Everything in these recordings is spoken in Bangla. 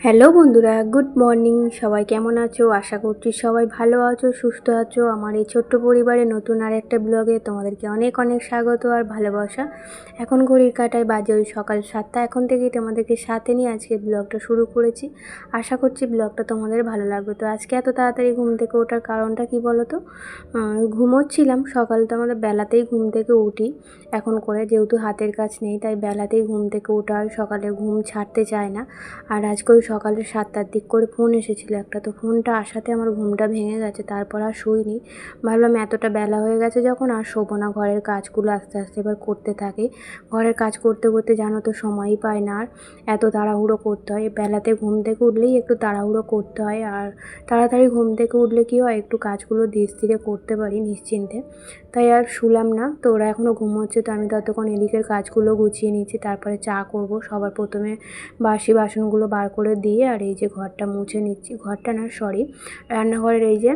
হ্যালো বন্ধুরা, গুড মর্নিং। সবাই কেমন আছো? আশা করছি সবাই ভালো আছো, সুস্থ আছো। আমার এই ছোট্ট পরিবারে নতুন আর একটা ব্লগে তোমাদেরকে অনেক অনেক স্বাগত আর ভালোবাসা। এখন ঘড়ির কাঁটায় বাজে ওই সকাল 7টা। এখন থেকেই তোমাদেরকে সাথে নিয়ে আজকে ব্লগটা শুরু করেছি। আশা করছি ব্লগটা তোমাদের ভালো লাগবে। তো আজকে এত তাড়াতাড়ি ঘুম থেকে ওঠার কারণটা কি বলো তো? ঘুমোচ্ছিলাম সকালে, তো আমাদের বেলাতেই ঘুম থেকে উঠি এখন করে, যেহেতু হাতের কাজ নেই তাই বেলাতেই ঘুম থেকে ওঠা হয়। সকালে ঘুম ছাড়তে চায় না। আর আজকে ওই সকালে 7টার দিক করে ফোন এসেছিলো একটা, তো ফোনটা আসাতে আমার ঘুমটা ভেঙে গেছে। তারপর আর শুইনি। ভাবলাম এতটা বেলা হয়ে গেছে যখন আর শোবো না, ঘরের কাজগুলো আস্তে আস্তে এবার করতে থাকি। ঘরের কাজ করতে করতে জানো তো সময়ই পায় না, আর এত তাড়াহুড়ো করতে হয়। বেলাতে ঘুম থেকে উঠলেই একটু তাড়াহুড়ো করতে হয়, আর তাড়াতাড়ি ঘুম থেকে উঠলে কী হয়, একটু কাজগুলো ধীরে ধীরে করতে পারি নিশ্চিন্তে। তাই আর শুলাম না। তো ওরা এখনও ঘুমোচ্ছে, তো আমি ততক্ষণ এদিকের কাজগুলো গুছিয়ে নিচ্ছি। তারপরে চা করব। সবার প্রথমে বাসি বাসনগুলো বার করে দিয়ে আর এই যে ঘরটা মুছে নিচ্ছি। ঘরটা না, সরি, রান্নাঘরের এই যে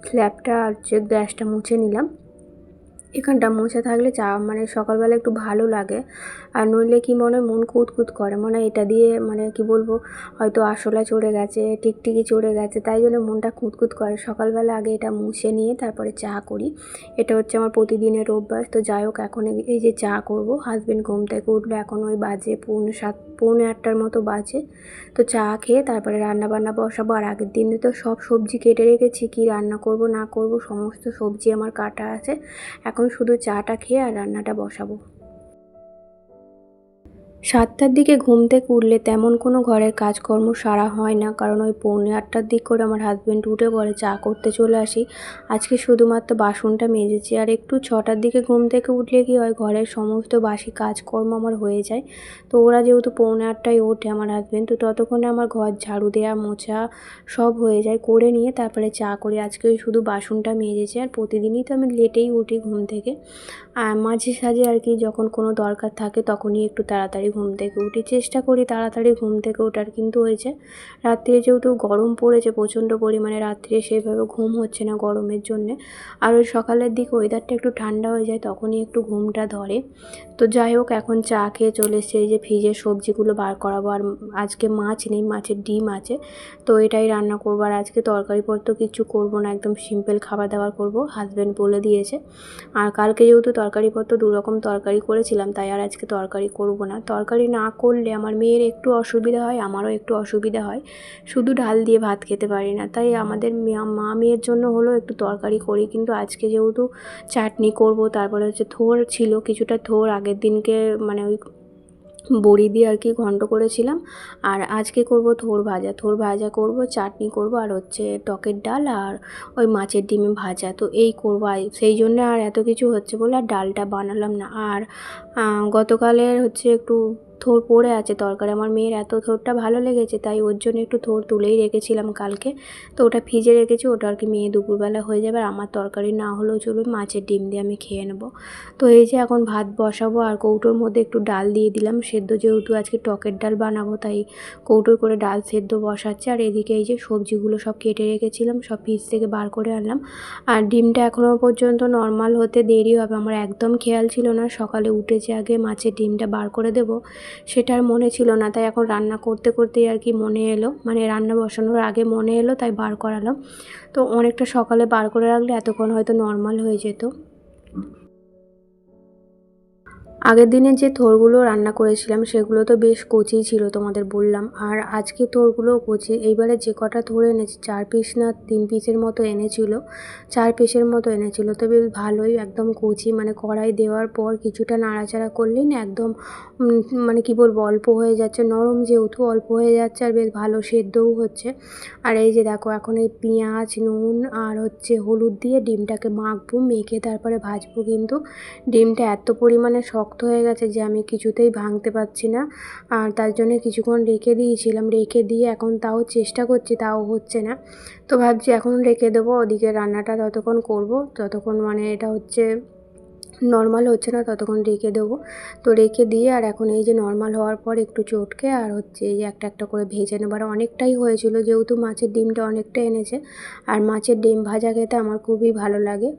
স্ল্যাবটা আর যে গ্যাসটা মুছে নিলাম। এখানটা মুছে থাকলে চা মানে সকালবেলা একটু ভালো লাগে। আর নইলে কি মনে হয়, মন কুতকুত করে, মনে হয় এটা দিয়ে মানে কি বলবো, হয়তো আরশোলা চড়ে গেছে, টিকটিকি চড়ে গেছে, তাই জন্য মনটা কুতকুত করে। সকালবেলা আগে এটা মুছে নিয়ে তারপরে চা করি। এটা হচ্ছে আমার প্রতিদিনের অভ্যাস। তো যাই হোক, এখন এই যে চা করব। হাজবেন্ড ঘুম থেকে উঠলো, এখন ওই বাজে পৌনে 8টার মতো বাজে। তো চা খেয়ে তারপরে রান্না বান্না বসাবো। আর আগের দিনে তো সব সবজি কেটে রেখেছি, কি রান্না করব না করব সমস্ত সবজি আমার কাটা আছে। এখন শুধু চাটা খেয়ে আর রান্নাটা বসাবো। 7টার দিকে ঘুম থেকে উঠলে তেমন কোনো ঘরের কাজকর্ম সারা হয় না, কারণ ওই পৌনে 8টার দিক করে আমার হাজব্যান্ড উঠে পড়ে, চা করতে চলে আসি। আজকে শুধুমাত্র বাসনটা মেজেছি। আর একটু 6টার দিকে ঘুম থেকে উঠলে কি হয়, ঘরের সমস্ত বাসি কাজকর্ম আমার হয়ে যায়। তো ওরা যেহেতু পৌনে 8টায় ওঠে আমার হাজব্যান্ড, তো ততক্ষণে আমার ঘর ঝাড়ু দেওয়া মোছা সব হয়ে যায়। করে নিয়ে তারপরে চা করি। আজকে ওই শুধু বাসনটা মেজেছি। আর প্রতিদিনই তো আমি লেটেই উঠি ঘুম থেকে। আর মাঝে সাঝে আর কি যখন কোনো দরকার থাকে তখনই একটু তাড়াতাড়ি ঘুম থেকে উঠি। চেষ্টা করি তাড়াতাড়ি ঘুম থেকে ওঠার, কিন্তু হয়েছে রাত্রে যেহেতু গরম পড়েছে প্রচণ্ড পরিমাণে, রাত্রে সেভাবে ঘুম হচ্ছে না গরমের জন্যে। আর ওই সকালের দিকে ওয়েদারটা একটু ঠান্ডা হয়ে যায়, তখনই একটু ঘুমটা ধরে। তো যাই হোক, এখন চা খেয়ে চলে এসেছে। এই যে ফ্রিজের সবজিগুলো বার করাবো। আর আজকে মাছ নেই, মাছের ডিম আছে, তো এটাই রান্না করবো। আর আজকে তরকারিপত্র কিছু করবো না, একদম সিম্পল খাবার দাবার করবো, হাজব্যান্ড বলে দিয়েছে। আর কালকে যেহেতু তরকারিপত্র 2 রকম তরকারি করেছিলাম, তাই আর আজকে তরকারি করব না। তরকারি না করলে আমার মেয়ের একটু অসুবিধা হয়, আমারও একটু অসুবিধা হয়। শুধু ডাল দিয়ে ভাত খেতে পারি না, তাই আমাদের মা মেয়ের জন্য হলো একটু তরকারি করি। কিন্তু আজকে যেহেতু চাটনি করব, তারপরে হচ্ছে থোড় ছিল কিছুটা, থোড় আগের দিনকে মানে ওই বড়ি দিয়ে আর কি ঘন্ট করেছিলাম। আর আজকে করব থোড় ভাজা। থোড় ভাজা করব, চাটনি করব, আর হচ্ছে টকের ডাল, আর ওই মাছের ডিমে ভাজা। তো এই করব, সেই জন্য আর এত কিছু হচ্ছে বলে আর ডালটা বানালাম না। আর গতকালের হচ্ছে একটু থোড় পড়ে আছে তরকারি। আমার মেয়ের এত থোড়টা ভালো লেগেছে, তাই ওর জন্য একটু থোড় তুলেই রেখেছিলাম কালকে। তো ওটা ফ্রিজে রেখেছি, ওটা আর কি মেয়ে দুপুরবেলা হয়ে যাবে। আর আমার তরকারি না হলেও চলবে, মাছের ডিম দিয়ে আমি খেয়ে নেব। তো এই যে এখন ভাত বসাবো, আর কৌটোর মধ্যে একটু ডাল দিয়ে দিলাম সেদ্ধ, যেহেতু আজকে টকের ডাল বানাবো তাই কৌটোর করে ডাল সেদ্ধ বসাচ্ছে। আর এদিকে এই যে সবজিগুলো সব কেটে রেখেছিলাম, সব ফ্রিজ থেকে বার করে আনলাম। আর ডিমটা এখনও পর্যন্ত নর্মাল হতে দেরি হবে। আমার একদম খেয়াল ছিল না, সকালে উঠেছে আগে মাছের ডিমটা বার করে দেব, সেটা আর মনে ছিল না। তাই এখন রান্না করতে করতেই আর কি মনে এলো, মানে রান্না বসানোর আগে মনে এলো, তাই বার করালাম। তো অনেকটা সকালে বার করে রাখলে এতক্ষণ হয়তো নর্মাল হয়ে যেত। আগের দিনে যে থোড়গুলো রান্না করেছিলাম সেগুলো তো বেশ কচি ছিল, তোমাদের বললাম। আর আজকে থোড়গুলোও কচি। এইবারে যে কটা থোড় এনেছি, 4 পিস না 3 পিসের মতো এনেছিল, 4 পিসের মতো এনেছিল। তো বেশ ভালোই, একদম কচি, মানে কড়াই দেওয়ার পর কিছুটা নাড়াচাড়া করলেই না একদম মানে কি বলবো, অল্প হয়ে যাচ্ছে, নরম যেহেতু অল্প হয়ে যাচ্ছে, আর বেশ ভালো সেদ্ধও হচ্ছে। আর এই যে দেখো, এখন এই পেঁয়াজ, নুন আর হচ্ছে হলুদ দিয়ে ডিমটাকে মাখবো, মেখে তারপরে ভাজবো। কিন্তু ডিমটা এত পরিমাণে শক্ত হয়ে গেছে যে আমি কিছুতেই ভাঙতে পারছি না। আর তার জন্য কিছুক্ষণ রেখে দিয়েছিলাম, রেখে দিয়ে এখন তাও চেষ্টা করছি, তাও হচ্ছে না। তো ভাবছি এখন রেখে দেবো, ওদিকে রান্নাটা ততক্ষণ করব, যতক্ষণ মানে এটা হচ্ছে নর্মাল হচ্ছে না ততক্ষণ রেখে দেবো। তো রেখে দিয়ে আর এখন এই যে নর্মাল হওয়ার পর একটু চটকে আর হচ্ছে এই যে একটা একটা করে ভেজে নেব। আর অনেকটাই হয়েছিল যেহেতু মাছের ডিমটা অনেকটা এনেছে, আর মাছের ডিম ভাজা খেতে আমার খুবই ভালো লাগে।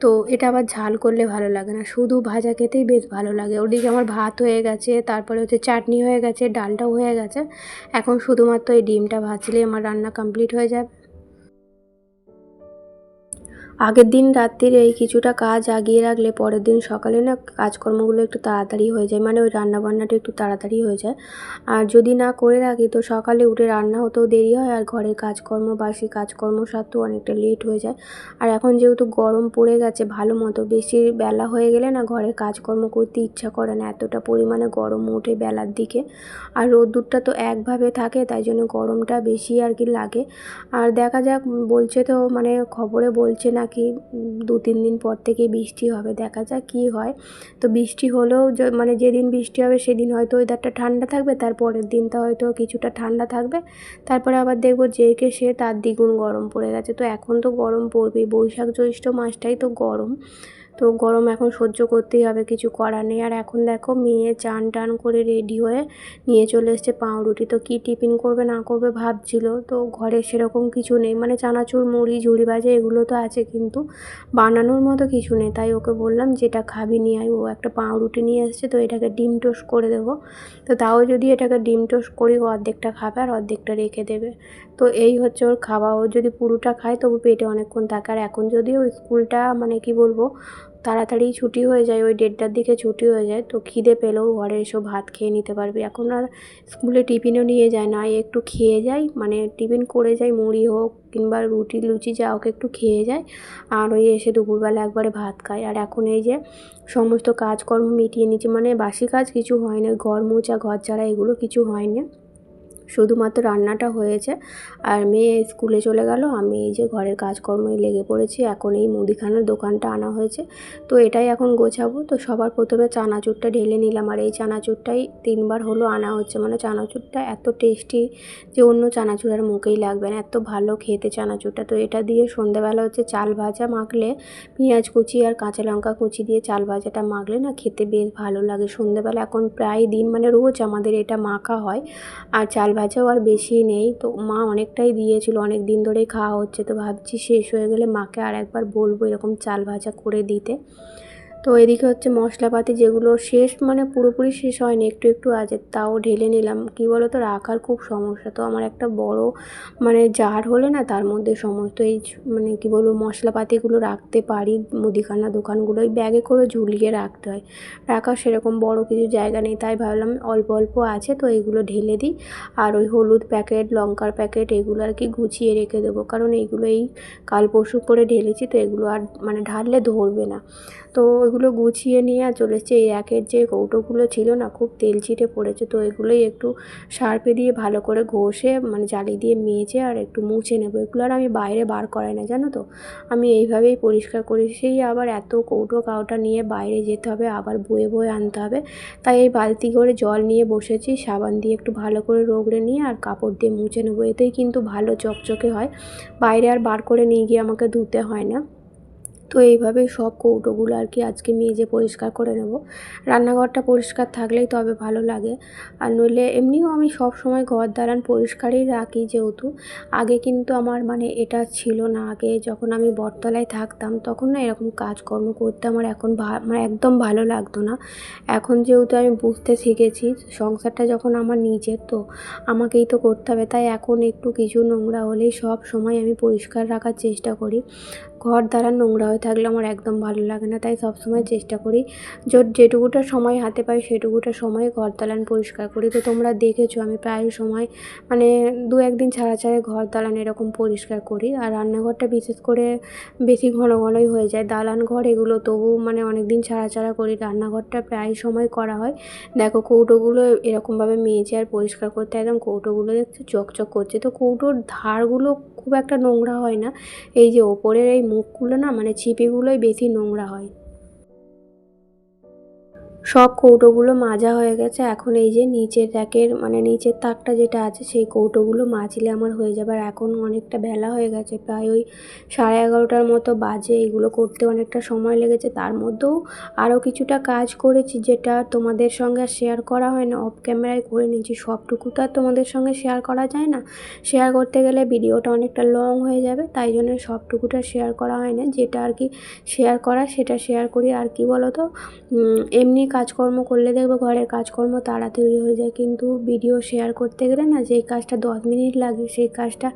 তো এটা আবার ঝাল করলে ভালো লাগে না, শুধু ভাজা খেতেই বেশ ভালো লাগে। ওদিকে আমার ভাত হয়ে গেছে, তারপরে হচ্ছে চাটনি হয়ে গেছে, ডালটাও হয়ে গেছে। এখন শুধুমাত্র এই ডিমটা ভাজলেই আমার রান্না কমপ্লিট হয়ে যাবে। আগের দিন রাত্রির এই কিছুটা কাজ আগিয়ে রাখলে পরের দিন সকালে না কাজকর্মগুলো একটু তাড়াতাড়ি হয়ে যায়, মানে ওই রান্নাবান্নাটা একটু তাড়াতাড়ি হয়ে যায়। আর যদি না করে রাখি তো সকালে উঠে রান্না হতেও দেরি হয়, আর ঘরের কাজকর্ম বাসি কাজকর্ম সারতেও অনেকটা লেট হয়ে যায়। আর এখন যেহেতু গরম পড়ে গেছে ভালো মতো, বেশি বেলা হয়ে গেলে না ঘরের কাজকর্ম করতে ইচ্ছা করে না, এতটা পরিমাণে গরম ওঠে বেলার দিকে। আর রোদ্দুরটা তো একভাবে থাকে, তাই জন্য গরমটা বেশি আর কি লাগে। আর দেখা যাক, বলছে তো মানে খবরে বলছে নাকি 2-3 দিন পর থেকে বৃষ্টি হবে, দেখা যাক কী হয়। তো বৃষ্টি হলেও মানে যেদিন বৃষ্টি হবে সেদিন হয়তো ওয়েদারটা ঠান্ডা থাকবে, তারপরের দিনটা হয়তো কিছুটা ঠান্ডা থাকবে, তারপরে আবার দেখবো যে সে তার দ্বিগুণ গরম পড়ে গেছে। তো এখন তো গরম পড়বেই, বৈশাখ জ্যৈষ্ঠ মাসটাই তো গরম। তো গরম এখন সহ্য করতেই হবে, কিছু করার নেই। আর এখন দেখো মেয়ে চান টান করে রেডি হয়ে নিয়ে চলে এসছে পাউরুটি। তো কী টিফিন করবে না করবে ভাবছিল, তো ঘরে সেরকম কিছু নেই, মানে চানাচুর মুড়ি ঝুড়ি ভাজা এগুলো তো আছে কিন্তু বানানোর মতো কিছু নেই। তাই ওকে বললাম যেটা খাবি নিয়ে আয়। ও একটা পাউরুটি নিয়ে এসছে, তো এটাকে ডিম টোস্ট করে দেবো। তো তাও যদি এটাকে ডিম টোস্ট করি ও অর্ধেকটা খাবে আর অর্ধেকটা রেখে দেবে। তো এই হচ্ছে ওর খাওয়া। ও যদি পুরোটা খায় তবু পেটে অনেকক্ষণ থাকে। আর এখন যদিও স্কুলটা মানে কি বলবো তাড়াতাড়ি ছুটি হয়ে যায়, ওই 1:30টার দিকে ছুটি হয়ে যায়, তো খিদে পেলেও ঘরে এসেও ভাত খেয়ে নিতে পারবি। এখন আর স্কুলে টিফিনও নিয়ে যায় না, একটু খেয়ে যায়, মানে টিফিন করে যায় মুড়ি হোক কিংবা রুটি লুচি যা হোক একটু খেয়ে যায়, আর ওই এসে দুপুরবেলা একবারে ভাত খায়। আর এখন এই যে সমস্ত কাজকর্ম মিটিয়ে নিচ্ছে, মানে বাসি কাজ কিছু হয় না, ঘর মোছা ঘর ঝাড়া এগুলো কিছু হয়নি, শুধুমাত্র রান্নাটা হয়েছে। আর মেয়ে স্কুলে চলে গেল, আমি এই যে ঘরের কাজকর্মে লেগে পড়েছি। এখন এই মুদিখানার দোকানটা আনা হয়েছে, তো এটাই এখন গোছাবো। তো সবার প্রথমে চানাচুরটা ঢেলে নিলাম, আর এই চানাচুরটাই 3বার হলো আনা হচ্ছে, মানে চানাচুরটা এত টেস্টি যে অন্য চানাচুর আর মুখেই লাগবে না, এত ভালো খেতে চানাচুরটা। তো এটা দিয়ে সন্ধ্যাবেলা হচ্ছে চাল ভাজা মাখলে, পেঁয়াজ কুচি আর কাঁচা লঙ্কা কুচি দিয়ে চাল ভাজাটা মাখলে না খেতে বেশ ভালো লাগে সন্ধ্যাবেলা। এখন প্রায় দিন মানে রোজ আমাদের এটা মাখা হয়। আর চাল ভাজাও আর বেশি নেই, তো মা অনেকটাই দিয়েছিল, অনেক দিন ধরেই খাওয়া হচ্ছে। তো ভাবছি শেষ হয়ে গেলে মাকে আর একবার বলবো এরকম চাল ভাজা করে দিতে। তো এদিকে হচ্ছে মশলাপাতি যেগুলো শেষ, মানে পুরোপুরি শেষ হয়নি, একটু একটু আছে, তাও ঢেলে নিলাম। কী বলো তো রাখার খুব সমস্যা, তো আমার একটা বড় মানে জার হলে না তার মধ্যে সমস্ত এই মানে কী বলবো মশলাপাতিগুলো রাখতে পারি। মুদিখানা দোকানগুলো ওই ব্যাগে করে ঝুলিয়ে রাখতে হয়, রাখার সেরকম বড় কিছু জায়গা নেই, তাই ভাবলাম অল্প অল্প আছে তো এইগুলো ঢেলে দিই। আর ওই হলুদ প্যাকেট লঙ্কার প্যাকেট এগুলো আর কি গুছিয়ে রেখে দেবো, কারণ এইগুলো এই কাল পরশু করে ঢেলেছি, তো এগুলো আর মানে ঢাললে ধরবে না। তো ওইগুলো গুছিয়ে নিয়ে আর চলে এসেছি। এই একের যে কৌটোগুলো ছিল না খুব তেল ছিটে পড়েছে, তো এগুলোই একটু সার্ফে দিয়ে ভালো করে ঘষে মানে জালি দিয়ে মেজে আর একটু মুছে নেবো। এগুলো আর আমি বাইরে বার করাই না জানো তো, আমি এইভাবেই পরিষ্কার করি। সেই আবার এত কৌটো কাউটা নিয়ে বাইরে যেতে হবে, আবার বয়ে বয়ে আনতে হবে, তাই এই বালতি করে জল নিয়ে বসেছি, সাবান দিয়ে একটু ভালো করে রগড়ে নিয়ে আর কাপড় দিয়ে মুছে নেবো, এতেই কিন্তু ভালো চকচকে হয়, বাইরে আর বার করে নিয়ে গিয়ে আমাকে ধুতে হয় না। তো এইভাবেই সব কৌটোগুলো আর কি আজকে মেজে পরিষ্কার করে নেব। রান্নাঘরটা পরিষ্কার থাকলেই তবে ভালো লাগে, আর নইলে এমনিও আমি সব সময় ঘর দালান পরিষ্কারই রাখি যেহেতু। আগে কিন্তু আমার মানে এটা ছিল না, আগে যখন আমি বটতলায় থাকতাম তখন না এরকম কাজকর্ম করতে আমার এখন মানে একদম ভালো লাগতো না। এখন যেহেতু আমি বুঝতে শিখেছি সংসারটা যখন আমার নিজের, তো আমাকেই তো করতে হবে, তাই এখন একটু কিছু নোংরা হলেই সব সময় আমি পরিষ্কার রাখার চেষ্টা করি। ঘর দালান নোংরা হয়ে থাকলে আমার একদম ভালো লাগে না, তাই সবসময় চেষ্টা করি যেটুকুটা সময় হাতে পাই সেটুকুটা সময় ঘর দালান পরিষ্কার করি। তো তোমরা দেখেছো আমি প্রায় সময় মানে 2-1 দিন ছাড়া ছাড়া ঘর দালান এরকম পরিষ্কার করি। আর রান্নাঘরটা বিশেষ করে বেশি ঘন ঘনই হয়ে যায়, দালান ঘর এগুলো তবু মানে অনেক দিন ছাড়া ছাড়া করি, রান্নাঘরটা প্রায় সময় করা হয়। দেখো কৌটোগুলো এরকমভাবে মেজে আর পরিষ্কার করতে একদম কৌটোগুলো দেখছো চকচক করছে, তো কৌটোর ধারগুলো খুব একটা নোংরা হয় না, এই যে ওপরের এই মুখগুলো না মানে ছিপিগুলোই বেশি নোংরা হয়। সব কৌটোগুলো মাজা হয়ে গেছে। এখন এই যে নিচের র্যাকের মানে নিচের তাকটা যেটা আছে সেই কৌটোগুলো মাজলে আমার হয়ে যাবে। আর এখন অনেকটা বেলা হয়ে গেছে, প্রায় ওই 11:30টার মতো বাজে। এগুলো করতে অনেকটা সময় লেগেছে। তার মধ্যেও আরও কিছুটা কাজ করেছি যেটা তোমাদের সঙ্গে শেয়ার করা হয় না, অফ ক্যামেরায় করে নিয়েছি। সবটুকু তো আর তোমাদের সঙ্গে শেয়ার করা যায় না, শেয়ার করতে গেলে ভিডিওটা অনেকটা লং হয়ে যাবে, তাই জন্য সবটুকুটা শেয়ার করা হয় না। যেটা আর কি শেয়ার করা সেটা শেয়ার করি। আর কি বলো তো, এমনি কাজকর্ম করলে দেখবে ঘরের কাজকর্ম তাড়াতাড়ি হয়ে যায়, কিন্তু ভিডিও শেয়ার করতে গেলে না যেই কাজটা 10 মিনিট লাগে সেই কাজটা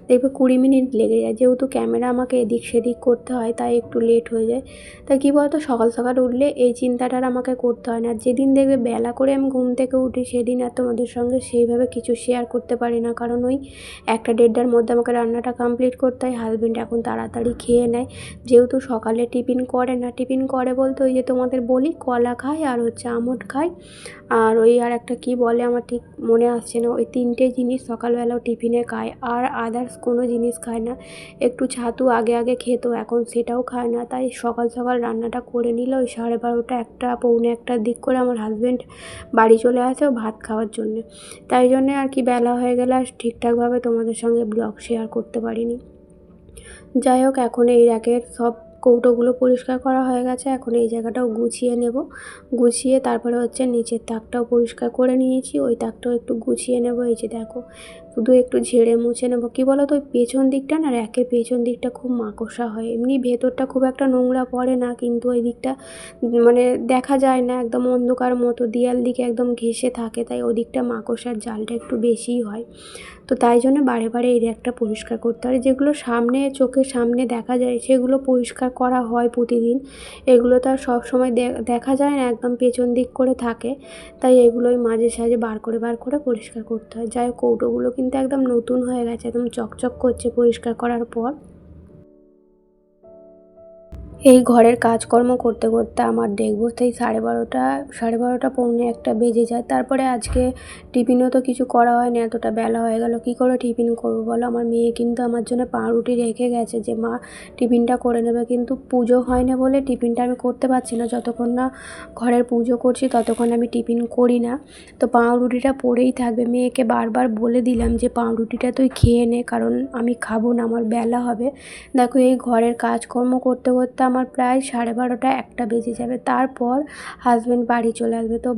দেখবে 20 মিনিট লেগে যায়। যেহেতু ক্যামেরা আমাকে এদিক সেদিক করতে হয় তাই একটু লেট হয়ে যায়। তাই কী বলতো, সকাল সকাল উঠলে এই চিন্তাটা আর আমাকে করতে হয় না। আর যেদিন দেখবে বেলা করে আমি ঘুম থেকে উঠি সেদিন আর তোমাদের সঙ্গে সেইভাবে কিছু শেয়ার করতে পারি না, কারণ ওই 1টা-1:30টার মধ্যে আমাকে রান্নাটা কমপ্লিট করতে হয়। হাজব্যান্ড এখন তাড়াতাড়ি খেয়ে নেয়, যেহেতু সকালে টিফিন করে না। টিফিন করে বলতে ওই যে তোমাদের বলি কলা খায় আর হচ্ছে আমন্ড খায়, আর ওই আর একটা কী বলে আমার ঠিক মনে আসছে না, ওই 3টে জিনিস সকালবেলাও টিফিনে খায়, আর আদার্স কোনো জিনিস খায় না। একটু ছাতু আগে আগে খেত, এখন সেটাও খায় না। তাই সকাল সকাল রান্নাটা করে নিলে ওই 12:30, 1টা, পৌনে 1টার দিক করে আমার হাজব্যান্ড বাড়ি চলে আসে ও ভাত খাওয়ার জন্যে। তাই জন্যে আর কি বেলা হয়ে গেলে আর ঠিকঠাকভাবে তোমাদের সঙ্গে ব্লগ শেয়ার করতে পারিনি। যাই হোক, এখন এই র্যাকের সব কৌটোগুলো পরিষ্কার করা হয়ে গেছে। এখন এই জায়গাটাও গুছিয়ে নেব। গুছিয়ে তারপরে হচ্ছে নিচের তাকটাও পরিষ্কার করে নিয়েছি, ওই তাকটাও একটু গুছিয়ে নেব। এই যে দেখো, শুধু একটু ঝেড়ে মুছে নেব। কী বলো তো, ওই পেছন দিকটা না, র্যাকের পেছন দিকটা খুব মাকড়সা হয়। এমনি ভেতরটা খুব একটা নোংরা পড়ে না, কিন্তু ওই দিকটা মানে দেখা যায় না, একদম অন্ধকার মতো দেয়াল দিকে একদম ঘেঁষে থাকে, তাই ওদিকটা মাকড়সার জালটা একটু বেশিই হয়। তো তাই জন্য বারে বারে এই র্যাকটা পরিষ্কার করতে হয়। যেগুলো সামনে চোখের সামনে দেখা যায় সেগুলো পরিষ্কার করা হয় প্রতিদিন। এগুলো তো আর সবসময় দেখা যায় না, একদম পেছন দিক করে থাকে, তাই এগুলোই মাঝে সাঝে বার করে পরিষ্কার করতে হয়। যাই হোক, কৌটোগুলো কিন্তু একদম নতুন হয়ে গেছে, একদম চকচক করছে পরিষ্কার করার পর। এই ঘরের কাজকর্ম করতে করতে আমার দেখবো সেই 12:30, 12:30, পৌনে 1টা বেজে যায়। তারপরে আজকে টিফিনও তো কিছু করা হয়নি, এতটা বেলা হয়ে গেল, কী করে টিফিন করবো বলো? আমার মেয়ে কিন্তু আমার জন্য পাউরুটি রেখে গেছে যে মা টিফিনটা করে নেবে, কিন্তু পুজো হয় না বলে টিফিনটা আমি করতে পারছি না। যতক্ষণ না ঘরের পুজো করছি ততক্ষণ আমি টিফিন করি না। তো পাউরুটিটা পড়েই থাকবে। মেয়েকে বারবার বলে দিলাম যে পাউরুটিটা তুই খেয়ে নে, কারণ আমি খাবো না, আমার বেলা হবে। দেখো, এই ঘরের কাজকর্ম করতে করতে আমার প্রায় 12:30, 1টা বেজে যাবে। তারপর হাজব্যান্ড বাড়ি চলে আসবে, তো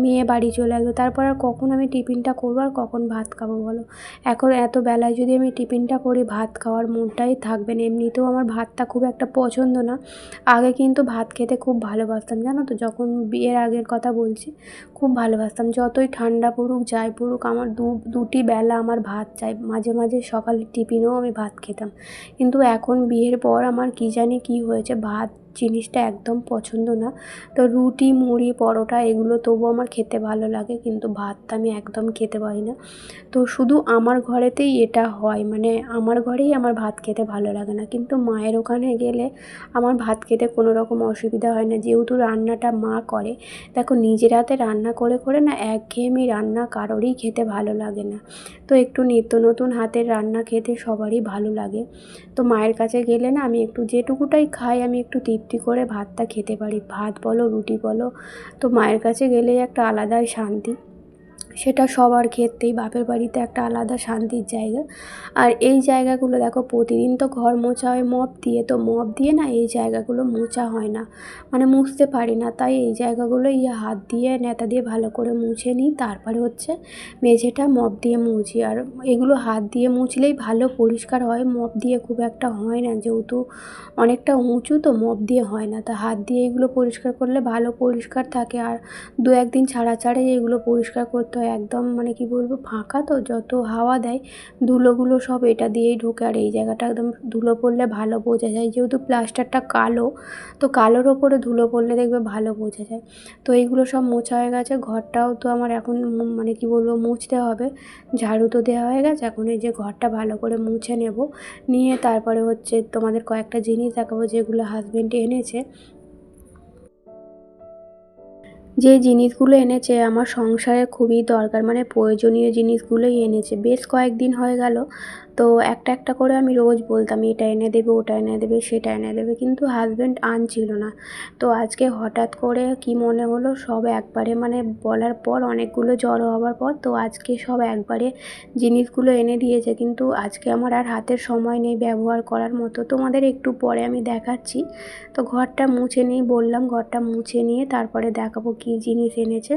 মেয়ে বাড়ি চলে আসবে। তারপর আর কখন আমি টিফিনটা করবো আর কখন ভাত খাবো বলো? এখন এত বেলায় যদি আমি টিফিনটা করি, ভাত খাওয়ার মুডটাই থাকবে না। এমনিতেও আমার ভাতটা খুব একটা পছন্দ না। আগে কিন্তু ভাত খেতে খুব ভালোবাসতাম, জানো তো, যখন বিয়ের আগের কথা বলছি, খুব ভালোবাসতাম। যতই ঠান্ডা পড়ুক যাই পড়ুক আমার দুটি বেলা আমার ভাত চাই। মাঝে মাঝে সকালের টিফিনেও আমি ভাত খেতাম, কিন্তু এখন বিয়ের পর আমার কী জানি কী হয়েছে, ভাত জিনিসটা একদম পছন্দ না। তো রুটি, মুড়ি, পরোটা এগুলো তবুও আমার খেতে ভালো লাগে, কিন্তু ভাতটা আমি একদম খেতে পারি না। তো শুধু আমার ঘরেতেই এটা হয়, মানে আমার ঘরেই আমার ভাত খেতে ভালো লাগে না, কিন্তু মায়ের ওখানে গেলে আমার ভাত খেতে কোনো রকম অসুবিধা হয় না, যেহেতু রান্নাটা মা করে। দেখো, নিজের হাতে রান্না করে করে না একঘেয়েমি রান্না কারোরই খেতে ভালো লাগে না। তো একটু নিত্য নতুন হাতের রান্না খেতে সবারই ভালো লাগে। তো মায়ের কাছে গেলে না আমি একটু যেটুকুটাই খাই আমি একটু তৃপ্তি করে ভাতটা খেতে পারি, ভাত বলো রুটি বলো। তো মায়ের কাছে গেলেই একটা আলাদাই শান্তি, সেটা সবার ক্ষেত্রেই। বাপের বাড়িতে একটা আলাদা শান্তির জায়গা। আর এই জায়গাগুলো দেখো, প্রতিদিন তো ঘর মোছা হয় মপ দিয়ে, তো মপ দিয়ে না এই জায়গাগুলো মোছা হয় না, মানে মুছতে পারি না। তাই এই জায়গাগুলো হাত দিয়ে নেতা দিয়ে ভালো করে মুছে নিই, তারপরে হচ্ছে মেঝেটা মপ দিয়ে মুছি। আর এগুলো হাত দিয়ে মুছলেই ভালো পরিষ্কার হয়, মপ দিয়ে খুব একটা হয় না, যেহেতু অনেকটা উঁচু তো মপ দিয়ে হয় না। তা হাত দিয়ে এগুলো পরিষ্কার করলে ভালো পরিষ্কার থাকে। আর 2-1 দিন ছাড়া ছাড়াই এগুলো পরিষ্কার করতে হয়, একদম মানে কি বলবো, ফাঁকা তো, যত হাওয়া দেয় ধুলোগুলো সব এটা দিয়েই ঢোকে। আর এই জায়গাটা একদম ধুলো পড়লে ভালো বোঝা যায়, যেহেতু প্লাস্টারটা কালো, তো কালোর ওপরে ধুলো পড়লে দেখবে ভালো বোঝা যায়। তো এইগুলো সব মোছা হয়ে গেছে। ঘরটাও তো আমার এখন মানে কি বলবো, মুছতে হবে। ঝাড়ু তো দেওয়া হয়ে গেছে, এখন এই যে ঘরটা ভালো করে মুছে নেব। নিয়ে তারপরে হচ্ছে তোমাদের কয়েকটা জিনিস দেখাবো যেগুলো হাজব্যান্ড এনেছে। যে জিনিসগুলো এনেছে আমার সংসারে খুবই দরকার, মানে প্রয়োজনীয় জিনিসগুলোই এনেছে। বেশ কয়েকদিন হয়ে গেল, তো একটা একটা করে আমি রোজ বলতাম এটা এনে দেবে, ওটা এনে দেবে, সেটা এনে দেবে, কিন্তু হাজব্যান্ড আনছিল না। তো আজকে হঠাৎ করে কি মনে হলো, সব একবারে মানে বলার পর অনেকগুলো জড়ো হওয়ার পর তো আজকে সব একবারে জিনিসগুলো এনে দিয়েছে। কিন্তু আজকে আমার আর হাতের সময় নেই ব্যবহার করার মতো, তোমাদের একটু পরে আমি দেখাচ্ছি। তো ঘরটা মুছে নিই বললাম, ঘরটা মুছে নিয়ে তারপরে দেখাবো কী জিনিস এনেছে।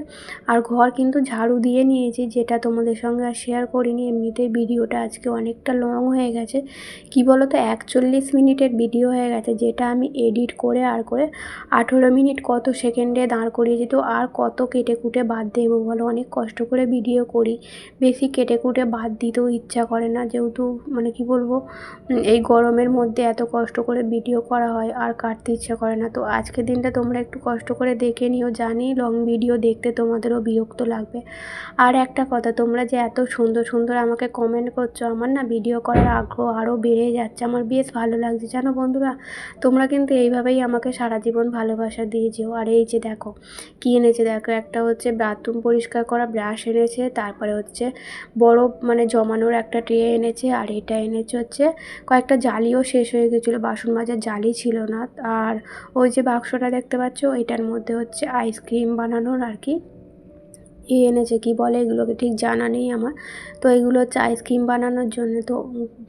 আর ঘর কিন্তু ঝাড়ু দিয়ে নিয়েছি, যেটা তোমাদের সঙ্গে আর শেয়ার করিনি। এমনিতেই ভিডিওটা আজকে অনেকটা লং হয়ে গেছে, কি বলো তো 41 মিনিটের ভিডিও হয়ে গেছে, যেটা আমি এডিট করে আর করে 18 মিনিট কত সেকেন্ডে দাঁড় করিয়েছি। তো আর কত কেটে কুটে বাদ দেবো বলো, অনেক কষ্ট করে ভিডিও করি, বেশি কেটে কুটে বাদ দিতেও ইচ্ছা করে না, যেহেতু মানে কি বলবো, এই গরমের মধ্যে এত কষ্ট করে ভিডিও করা হয় আর কাটতে ইচ্ছা করে না। তো আজকের দিনটা তোমরা একটু কষ্ট করে দেখে নিও, জানি লং ভিডিও দেখতে তোমাদেরও বিরক্ত লাগবে। আর একটা কথা, তোমরা যে এত সুন্দর সুন্দর আমাকে কমেন্ট করছো, আমার না ভিডিও করার আগ্রহ আরও বেড়ে যাচ্ছে, আমার বেশ ভালো লাগছে জানো বন্ধুরা। তোমরা কিন্তু এইভাবেই আমাকে সারা জীবন ভালোবাসা দিয়ে যেও। আর এই যে দেখো কী এনেছে, দেখো একটা হচ্ছে বাথরুম পরিষ্কার করা ব্রাশ এনেছে, তারপরে হচ্ছে বরফ মানে জমানোর একটা ট্রে এনেছে, আর এটা এনেছে হচ্ছে কয়েকটা জালিও শেষ হয়ে গেছিলো, বাসন মাজার জালি ছিল না। আর ওই যে বাক্সটা দেখতে পাচ্ছ, এটার মধ্যে হচ্ছে আইসক্রিম বানানোর আর কি এনেছে, কি বলে এগুলোকে ঠিক জানা নেই আমার। তো এগুলো হচ্ছে আইসক্রিম বানানোর জন্য। তো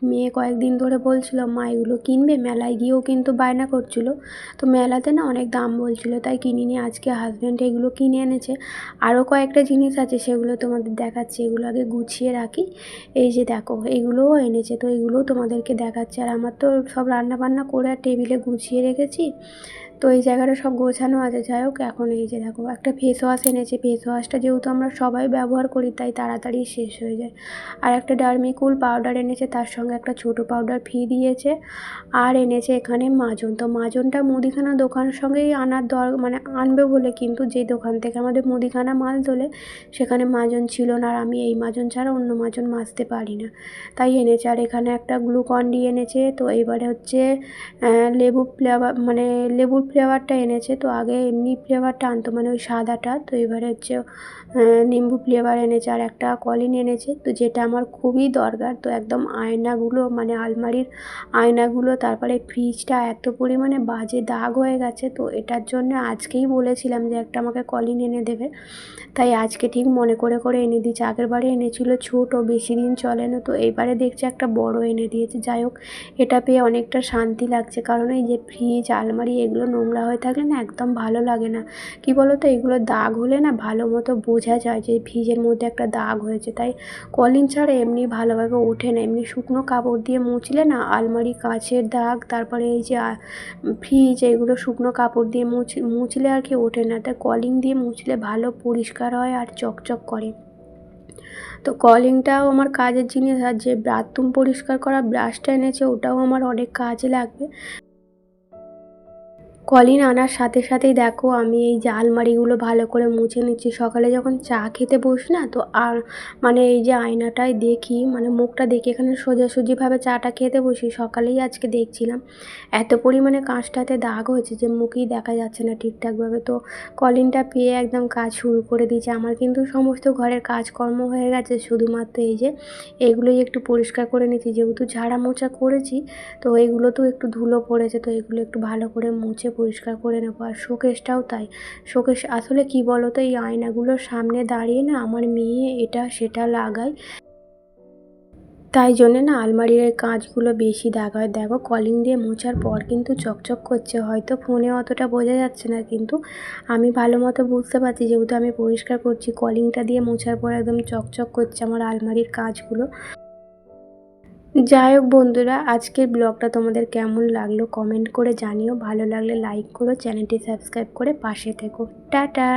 মেয়ে কয়েকদিন ধরে বলছিল মা এগুলো কিনবে, মেলায় গিয়েও কিন্তু বায়না করছিল। তো মেলাতে না অনেক দাম বলছিল, তাই কিনিনি। আজকে হাজব্যান্ড এগুলো কিনে এনেছে। আরও কয়েকটা জিনিস আছে, সেগুলো তোমাদের দেখাচ্ছি, এগুলো আগে গুছিয়ে রাখি। এই যে দেখো এগুলোও এনেছে, তো এগুলোও তোমাদেরকে দেখাচ্ছি। আর আমার তো সব রান্না বান্না করে আর টেবিলে গুছিয়ে রেখেছি, তো এই জায়গাটা সব গোছানো আছে। যাই হোক, এখন এই যে দেখো একটা ফেস ওয়াশ এনেছে, ফেস ওয়াশটা যেহেতু আমরা সবাই ব্যবহার করি তাই তাড়াতাড়ি শেষ হয়ে যায়। আর একটা ডার্মিকুল পাউডার এনেছে, তার সঙ্গে একটা ছোটো পাউডার ফ্রি দিয়েছে। আর এনেছে এখানে মাজন। তো মাজনটা মুদিখানা দোকানের সঙ্গেই আনার মানে আনবে বলে, কিন্তু যে দোকান থেকে আমাদের মুদিখানা মাল তোলে সেখানে মাজন ছিল না, আর আমি এই মাজন ছাড়া অন্য মাজন মাজতে পারি না, তাই এনেছে। আর এখানে একটা গ্লুকন ডি এনেছে। তো এইবারে হচ্ছে লেবু ফ্লেভার, মানে লেবুর ফ্লেভারটা এনেছে। তো আগে এমনি ফ্লেভারটা আনতো, মানে ওই সাদাটা, তো এবারে হচ্ছে নিম্বু ফ্লেভার এনেছে। আর একটা কলিন এনেছে, তো যেটা আমার খুবই দরকার। তো একদম আয়নাগুলো মানে আলমারির আয়নাগুলো, তারপরে ফ্রিজটা এত পরিমাণে বাজে দাগ হয়ে গেছে, তো এটার জন্য আজকেই বলেছিলাম যে একটা আমাকে কলিন এনে দেবে, তাই আজকে ঠিক মনে করে করে এনে দিয়েছে। আগের বারে এনেছিল ছোট, বেশি দিন চলে না, তো এইবারে দেখছি একটা বড় এনে দিয়েছে। যাই হোক, এটা পেয়ে অনেকটা শান্তি লাগছে, কারণ এই যে ফ্রিজ আলমারি এগুলো নোংরা হয়ে থাকলে না একদম ভালো লাগে না। কি বলো তো, এগুলো দাগ হলে না ভালো মতো বোঝা যায় যে ফ্রিজের মধ্যে একটা দাগ হয়েছে, তাই কলিং ছাড়া এমনি ভালোভাবে ওঠে না। এমনি শুকনো কাপড় দিয়ে মুছলে না আলমারি কাচের দাগ, তারপরে এই যে ফ্রিজ, এগুলো শুকনো কাপড় দিয়ে মুছলে আর কি ওঠে না, তাই কলিং দিয়ে মুছলে ভালো পরিষ্কার হয় আর চকচক করে। তো কলিংটাও আমার কাজের জিনিস, আর যে বাথরুম পরিষ্কার করা ব্রাশটা এনেছে ওটাও আমার অনেক কাজে লাগবে। কলিন আনার সাথে সাথেই দেখো আমি এই যে আলমারিগুলো ভালো করে মুছে নিচ্ছি। সকালে যখন চা খেতে বসি না, তো আর মানে এই যে আয়নাটায় দেখি, মানে মুখটা দেখি, এখানে সোজাসুজিভাবে চাটা খেতে বসি। সকালেই আজকে দেখছিলাম এত পরিমাণে কাঁচটাতে দাগ হয়েছে যে মুখেই দেখা যাচ্ছে না ঠিকঠাকভাবে। তো কলিনটা পেয়ে একদম কাজ শুরু করে দিয়েছে। আমার কিন্তু সমস্ত ঘরের কাজকর্ম হয়ে গেছে, শুধুমাত্র এই যে এগুলোই একটু পরিষ্কার করে নিচ্ছি, যেহেতু ঝাড়া মোছা করেছি। তো এগুলোতেও একটু ধুলো পড়েছে, তো এগুলো একটু ভালো করে মুছে পরিষ্কার করে নেবো। আর শোকেসটাও তাই। শোকেস আসলে কি বলো তো, এই আয়নাগুলোর সামনে দাঁড়িয়ে না আমার মেয়ে এটা সেটা লাগায়, তাই জন্যে না আলমারির এই কাঁচগুলো বেশি দাগ হয়। দেখো কলিং দিয়ে মোছার পর কিন্তু চকচক করছে, হয়তো ফোনে অতটা বোঝা যাচ্ছে না, কিন্তু আমি ভালো মতো বুঝতে পারছি, যেহেতু আমি পরিষ্কার করছি। কলিংটা দিয়ে মোছার পর একদম চকচক করছে আমার আলমারির কাঁচগুলো। যাই হোক বন্ধুরা, আজকের ব্লগটা তোমাদের কেমন লাগলো কমেন্ট করে জানিও। ভালো লাগলে লাইক করো, চ্যানেলটি সাবস্ক্রাইব করে পাশে থেকো। টাটা।